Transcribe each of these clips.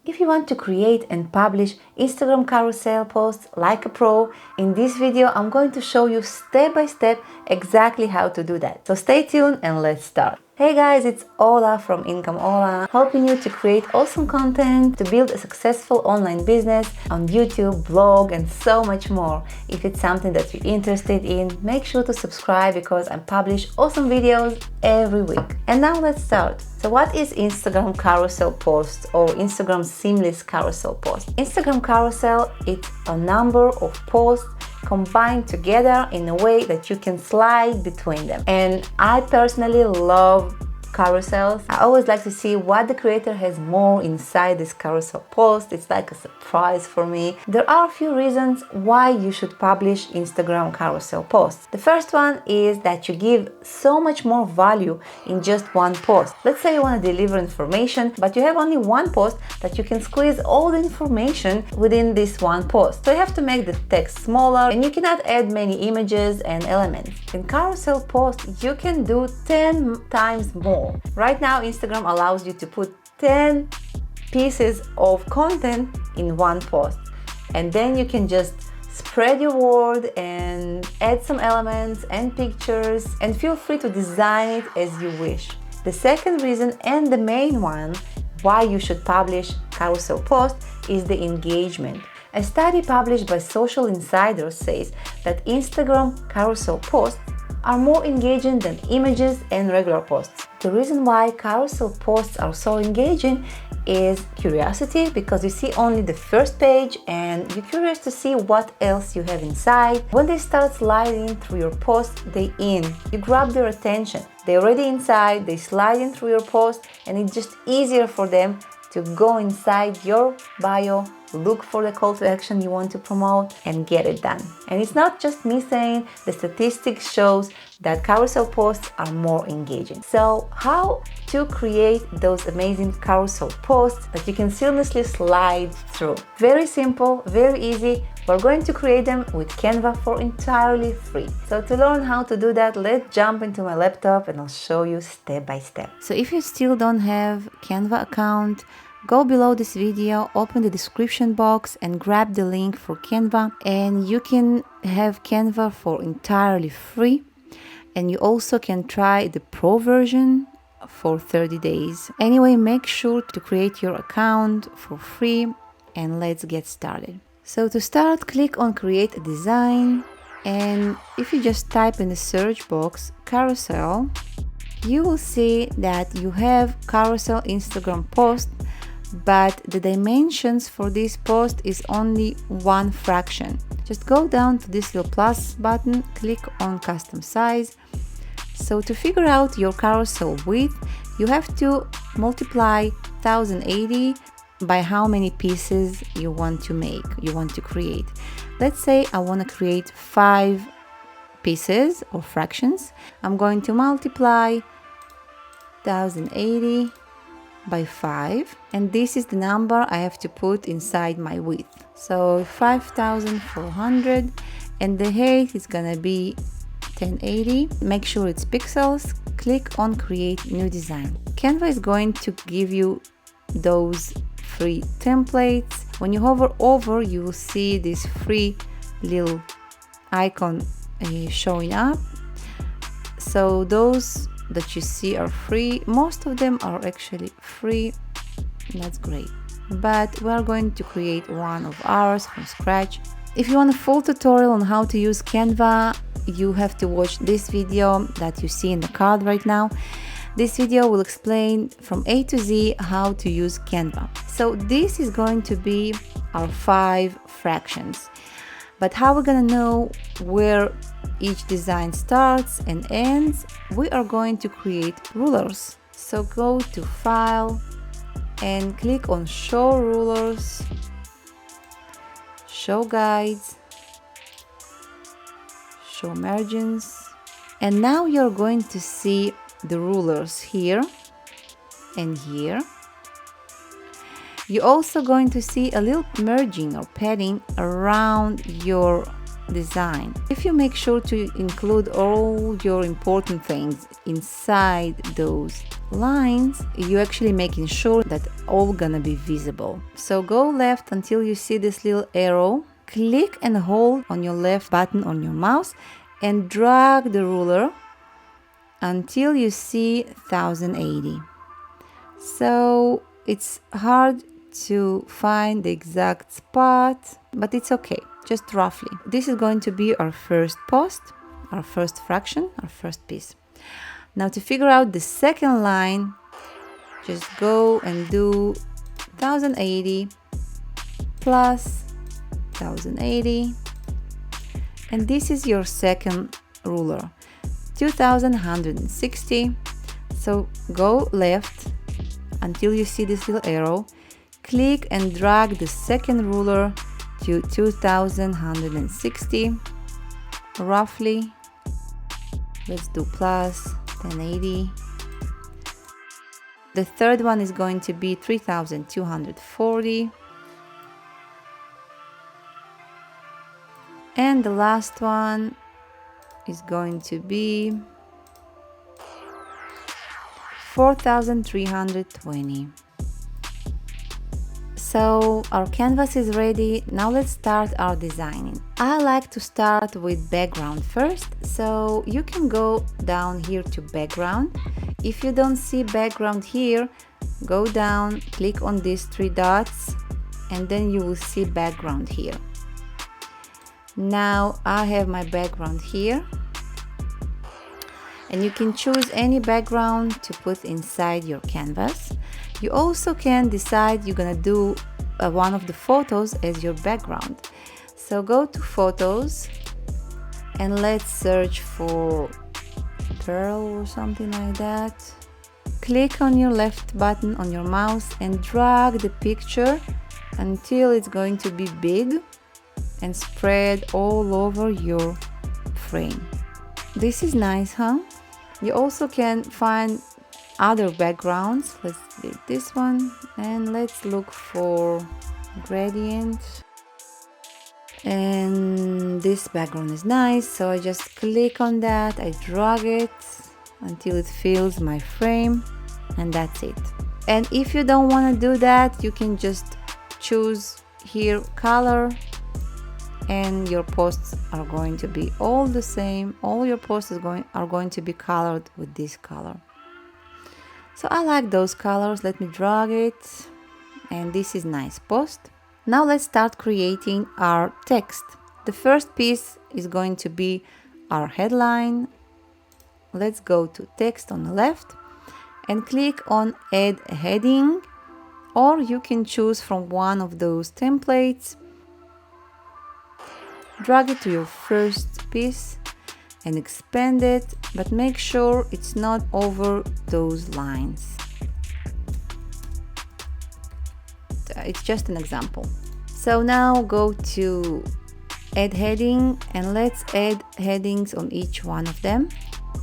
If you want to create and publish Instagram carousel posts like a pro, in this video I'm going to show you step by step exactly how to do that. So stay tuned and let's start. Hey guys, it's Ola from Income Ola, helping you to create awesome content, to build a successful online business on YouTube, blog, and so much more. If it's something that you're interested in, make sure to subscribe because I publish awesome videos every week. And now let's start. So what is Instagram carousel posts or Instagram seamless carousel post? Instagram carousel is a number of posts combined together in a way that you can slide between them. And I personally love carousels. I always like to see what the creator has more inside this carousel post. It's like a surprise for me. There are a few reasons why you should publish Instagram carousel posts. The first one is that you give so much more value in just one post. Let's say you want to deliver information, but you have only one post that you can squeeze all the information within this one post. So you have to make the text smaller and you cannot add many images and elements. In carousel posts, you can do 10 times more. Right now, Instagram allows you to put 10 pieces of content in one post, and then you can just spread your word and add some elements and pictures, and feel free to design it as you wish. The second reason, and the main one, why you should publish carousel posts is the engagement. A study published by Social Insider says that Instagram carousel posts are more engaging than images and regular posts. The reason why carousel posts are so engaging is curiosity, because you see only the first page and you're curious to see what else you have inside. When they start sliding through your post, they in. You grab their attention. They're already inside, they slide in through your post, and it's just easier for them to go inside your bio, look for the call to action you want to promote, and get it done. And it's not just me saying, the statistics shows that carousel posts are more engaging. So how to create those amazing carousel posts that you can seamlessly slide through? Very simple, very easy. We're going to create them with Canva for entirely free. So to learn how to do that, let's jump into my laptop and I'll show you step by step. So if you still don't have Canva account, go below this video, open the description box and grab the link for Canva, and you can have Canva for entirely free. And you also can try the pro version for 30 days. Anyway, make sure to create your account for free and let's get started. So to start, click on create a design, and if you just type in the search box carousel, you will see that you have carousel Instagram post, but the dimensions for this post is only 1 fraction. Just go down to this little plus button, click on custom size. So to figure out your carousel width, you have to multiply 1080 by how many pieces you want to create. Let's say I want to create 5 pieces or fractions. I'm going to multiply 1080 by 5, and this is the number I have to put inside my width. So 5400, and the height is gonna be 1080. Make sure it's pixels. Click on create new design. Canva is going to give you those free templates. When you hover over, you will see this free little icon showing up. So those that you see are free. Most of them are actually free. That's great. But we're going to create one of ours from scratch. If you want a full tutorial on how to use Canva, you have to watch this video that you see in the card right now. This video will explain from A to Z how to use Canva. So this is going to be our 5 fractions. But how we're gonna know where each design starts and ends? We are going to create rulers. So go to File and click on Show Rulers, Show Guides, Show Margins. And now you're going to see the rulers here and here. You're also going to see a little merging or padding around your design. If you make sure to include all your important things inside those lines, you're actually making sure that all gonna be visible. So go left until you see this little arrow. Click and hold on your left button on your mouse and drag the ruler until you see 1080. So it's hard to find the exact spot, but it's okay, just roughly. This is going to be our first post, our first fraction, our first piece. Now to figure out the second line, just go and do 1080 plus 1080, and this is your second ruler, 2160. So go left until you see this little arrow, click and drag the second ruler to 2160 roughly. Let's do plus 1080. The third one is going to be 3240. And the last one is going to be 4320. So our canvas is ready. Now let's start our designing. I like to start with background first, so you can go down here to background. If you don't see background here, go down, click on these three dots, and then you will see background here. Now I have my background here, and you can choose any background to put inside your canvas. You also can decide you're gonna do one of the photos as your background. So go to photos and let's search for pearl or something like that. Click on your left button on your mouse and drag the picture until it's going to be big and spread all over your frame. This is nice, huh? You also can find other backgrounds. Let's do this one and let's look for gradient. And this background is nice, so I just click on that, I drag it until it fills my frame, and that's it. And if you don't want to do that, you can just choose here color, and your posts are going to be all the same. All your posts are going to be colored with this color. So I like those colors. Let me drag it, and this is nice post. Now let's start creating our text. The first piece is going to be our headline. Let's go to text on the left and click on add a heading, or you can choose from one of those templates. Drag it to your first piece and expand it, but make sure it's not over those lines. It's just an example. So now go to add heading and let's add headings on each one of them.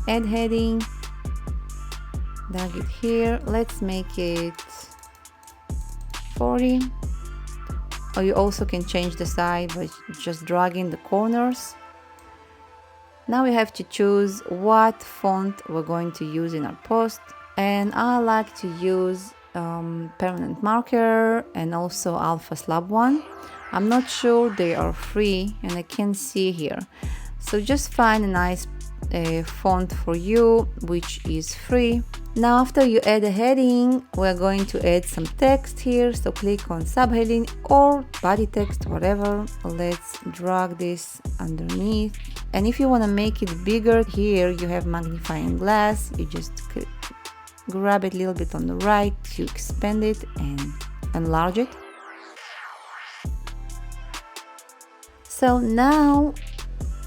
Add heading, drag it here, let's make it 40. Or you also can change the size by just dragging the corners. Now we have to choose what font we're going to use in our post, and I like to use permanent marker and also Alpha Slab one. I'm not sure they are free and I can see here, so just find a nice font for you which is free. Now after you add a heading, we're going to add some text here, so click on subheading or body text, whatever. Let's drag this underneath, and if you want to make it bigger, here you have magnifying glass. You just grab it a little bit on the right to expand it and enlarge it. So now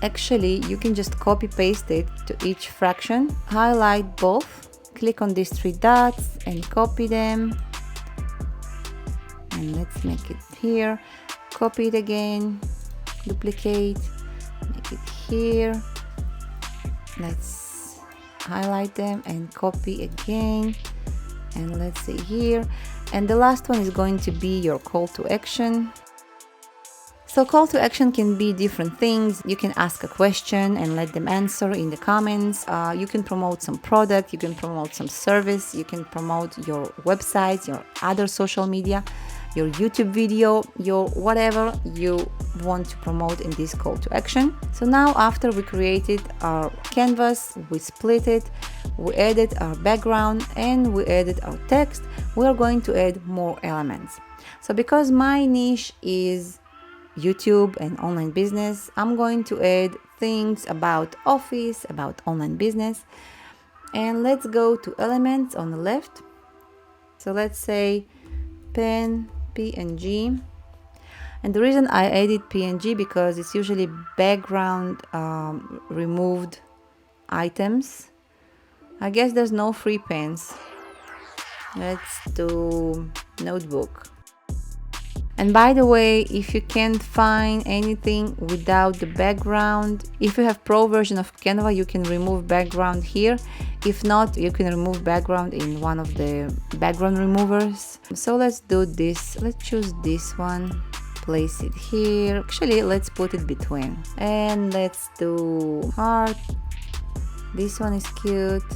actually you can just copy paste it to each fraction. Highlight both, click on these three dots and copy them, and let's make it here. Copy it again, duplicate, make it here. Let's highlight them and copy again, and let's say here. And the last one is going to be your call to action. So call to action can be different things. You can ask a question and let them answer in the comments. You can promote some product, you can promote some service, you can promote your websites, your other social media, your YouTube video, your whatever you want to promote in this call to action. So now after we created our canvas, we split it, we added our background and we added our text, we are going to add more elements. So because my niche is YouTube and online business, I'm going to add things about office, about online business. And let's go to elements on the left. So let's say pen, PNG. And the reason I added PNG because it's usually background removed items. I guess there's no free pens. Let's do notebook. And by the way, if you can't find anything without the background, if you have pro version of Canva, you can remove background here. If not, you can remove background in one of the background removers. So let's do this. Let's choose this one. Place it here. Actually, let's put it between. And let's do heart. This one is cute.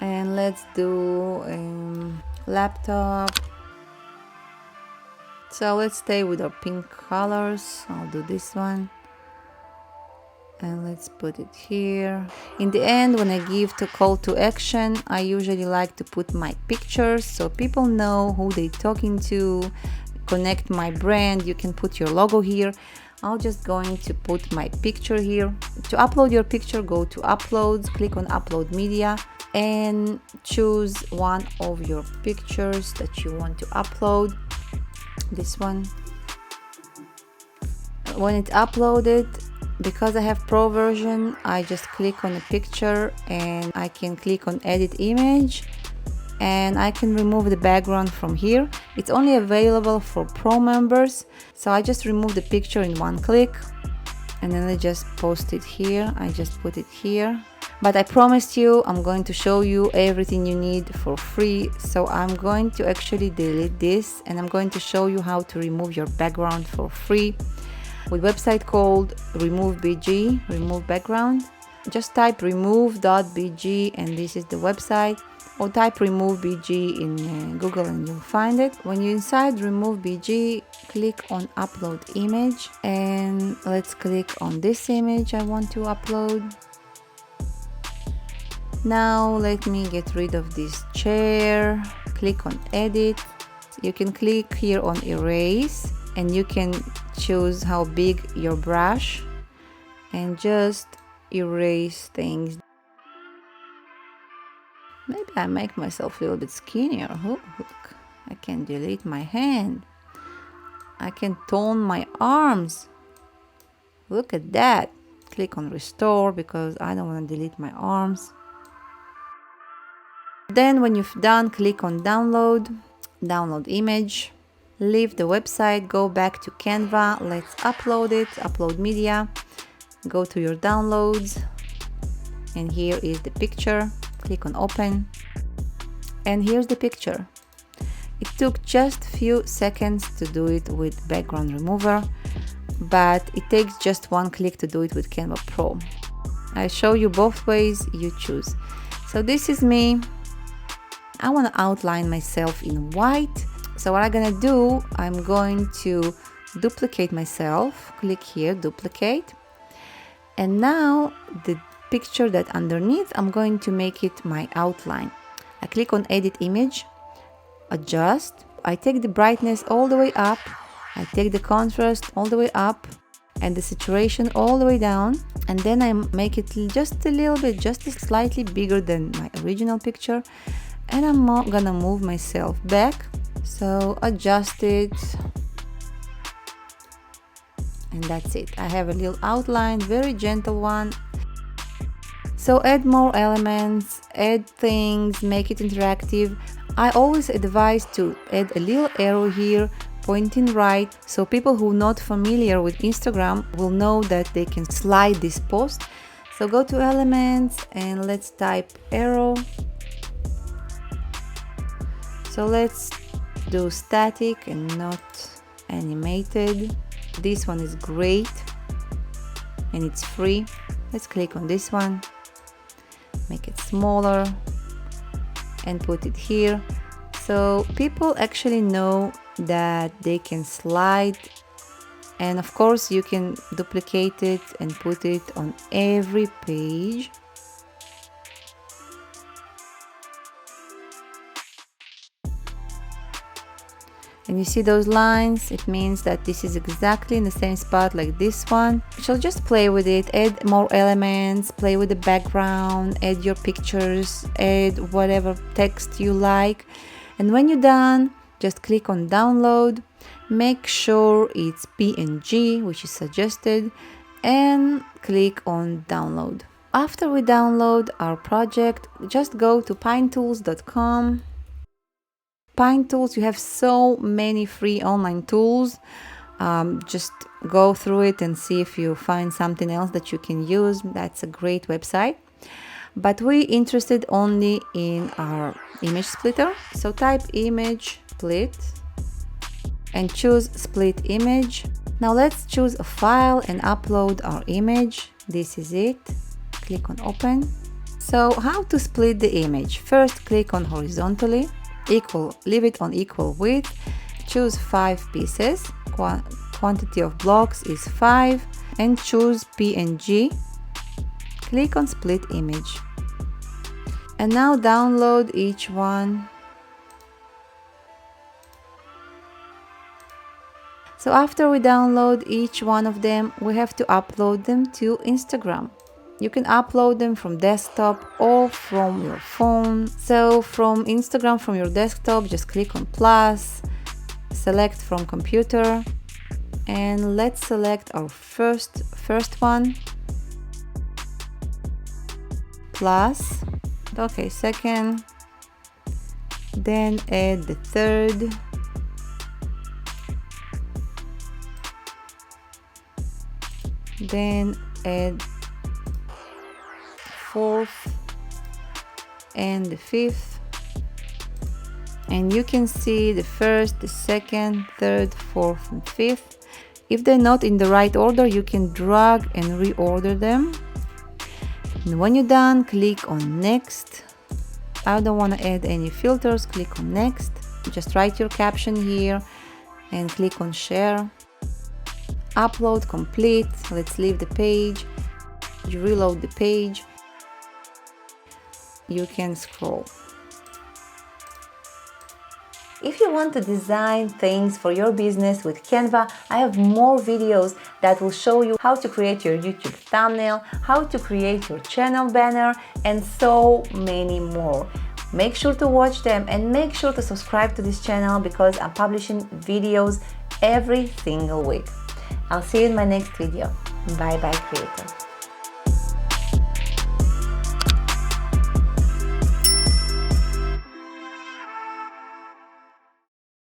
And let's do laptop. So let's stay with our pink colors. I'll do this one. And let's put it here. In the end, when I give the call to action, I usually like to put my pictures so people know who they're talking to, connect my brand. You can put your logo here. I'm just going to put my picture here. To upload your picture, go to uploads, click on upload media and choose one of your pictures that you want to upload. This one. When it's uploaded, because I have pro version, I just click on a picture and I can click on edit image and I can remove the background from here. It's only available for pro members, so I just remove the picture in one click and then I just post it here. I just put it here. But I promised you I'm going to show you everything you need for free, so I'm going to actually delete this and I'm going to show you how to remove your background for free with website called remove.bg, remove background. Just type remove.bg and this is the website, or type remove.bg in Google and you'll find it. When you're inside remove.bg, click on upload image and let's click on this image I want to upload. Now let me get rid of this chair. Click on edit. You can click here on erase and you can choose how big your brush and just erase things. Maybe I make myself a little bit skinnier. Oh, look, I can delete my hand. I can tone my arms. Look at that. Click on restore because I don't want to delete my arms. Then when you've done, click on download, download image, leave the website, go back to Canva, let's upload it, upload media, go to your downloads, and here is the picture, click on open, and here's the picture. It took just a few seconds to do it with background remover, but it takes just one click to do it with Canva Pro. I show you both ways, you choose. So this is me. I want to outline myself in white. So what I'm gonna do, I'm going to duplicate myself. Click here, duplicate. And now the picture that underneath, I'm going to make it my outline. I click on edit image, adjust. I take the brightness all the way up. I take the contrast all the way up and the saturation all the way down. And then I make it just a little bit, just slightly bigger than my original picture. And I'm gonna move myself back, so adjust it, and that's it. I have a little outline, very gentle one. So add more elements, add things, make it interactive. I always advise to add a little arrow here pointing right, so people who are not familiar with Instagram will know that they can slide this post. So go to elements and let's type arrow. So let's do static and not animated. This one is great and it's free. Let's click on this one, make it smaller and put it here. So people actually know that they can slide, and of course you can duplicate it and put it on every page. And you see those lines, it means that this is exactly in the same spot like this one. So just play with it, add more elements, play with the background, add your pictures, add whatever text you like. And when you're done, just click on download, make sure it's PNG, which is suggested, and click on download. After we download our project, just go to pinetools.com. Pine Tools, you have so many free online tools. Just go through it and see if you find something else that you can use. That's a great website. But we're interested only in our image splitter. So type image split and choose split image. Now let's choose a file and upload our image. This is it. Click on open. So how to split the image? First click on horizontally. Leave it on equal width, choose 5 pieces, quantity of blocks is 5, and choose PNG. Click on split image. And now download each one. So after we download each one of them, we have to upload them to Instagram. You can upload them from desktop or from your phone. So from Instagram, from your desktop, just click on plus, select from computer, and let's select our first one, plus, okay, second, then add the third, then add fourth and the fifth, and you can see the first, the second, third, fourth and fifth. If they're not in the right order, you can drag and reorder them. And when you're done, click on next. I don't want to add any filters, click on next. Just write your caption here and click on share. Upload complete. Let's leave the page. You reload the page. You can scroll. If you want to design things for your business with Canva, I have more videos that will show you how to create your YouTube thumbnail, how to create your channel banner, and so many more. Make sure to watch them and make sure to subscribe to this channel because I'm publishing videos every single week. I'll see you in my next video. Bye bye, creator.